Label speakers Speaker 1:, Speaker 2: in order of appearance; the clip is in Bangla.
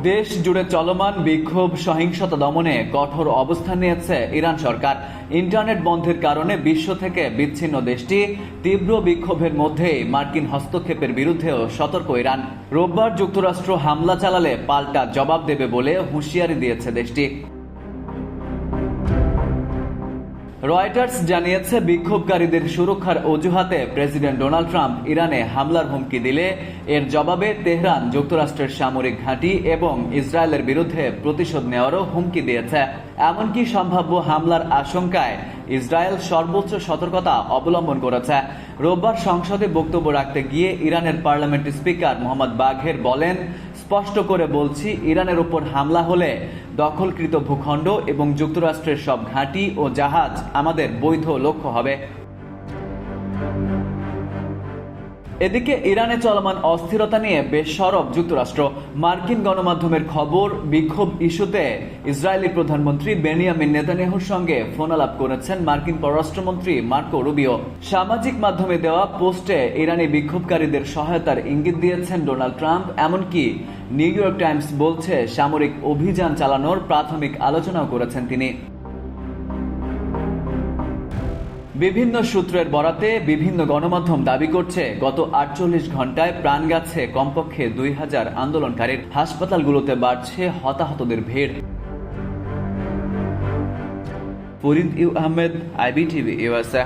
Speaker 1: দেশ জুড়ে চলমান বিক্ষোভ সহিংসতা দমনে কঠোর অবস্থান নিয়েছে ইরান সরকার। ইন্টারনেট বন্ধের কারণে বিশ্ব থেকে বিচ্ছিন্ন দেশটি তীব্র বিক্ষোভের মধ্যেই মার্কিন হস্তক্ষেপের বিরুদ্ধেও সতর্ক ইরান। রোববার যুক্তরাষ্ট্র হামলা চালালে পাল্টা জবাব দেবে বলে হুঁশিয়ারি দিয়েছে দেশটি। রয়টার্স জানিয়েছে, বিক্ষোভকারীদের সুরক্ষার অজুহাতে প্রেসিডেন্ট ডোনাল্ড ট্রাম্প ইরানে হামলার হুমকি দিলে এর জবাবে তেহরান যুক্তরাষ্ট্রের সামরিক ঘাঁটি এবং ইসরায়েলের বিরুদ্ধে প্রতিশোধ নেওয়ারও হুমকি দিয়েছে। এমনকি সম্ভাব্য হামলার আশঙ্কায় ইসরায়েল সর্বোচ্চ সতর্কতা অবলম্বন করেছে। রোববার সংসদে বক্তব্য রাখতে গিয়ে ইরানের পার্লামেন্ট স্পিকার মোহাম্মদ বাঘের বলেন, স্পষ্ট করে বলছি, ইরানের উপর হামলা হলে দখলকৃত ভূখণ্ড এবং যুক্তরাষ্ট্রের সব ঘাঁটি ও জাহাজ আমাদের বৈধ লক্ষ্য হবে। এদিকে ইরানে চলমান অস্থিরতা নিয়ে বেশ সরব যুক্তরাষ্ট্র। মার্কিন গণমাধ্যমের খবর, বিক্ষোভ ইস্যুতে ইসরায়েলি প্রধানমন্ত্রী বেনিয়ামিন নেতানিয়াহুর সঙ্গে ফোন আলাপ করেছেন মার্কিন পররাষ্ট্রমন্ত্রী মার্কো রুবিও। সামাজিক মাধ্যমে দেওয়া পোস্টে ইরানি বিক্ষোভকারীদের সহায়তার ইঙ্গিত দিয়েছেন ডোনাল্ড ট্রাম্প। এমনকি নিউ ইয়র্ক টাইমস বলছে, সামরিক অভিযান চালানোর প্রাথমিক আলোচনাও করেছেন তিনি। বিভিন্ন সূত্রের বরাতে বিভিন্ন গণমাধ্যম দাবি করছে, গত 48 ঘন্টায় প্রাণ গেছে কমপক্ষে 2000 আন্দোলনকারীর। হাসপাতালগুলোতে বাড়ছে হতাহতদের ভিড়। Farid U Ahmed, IBTV USA।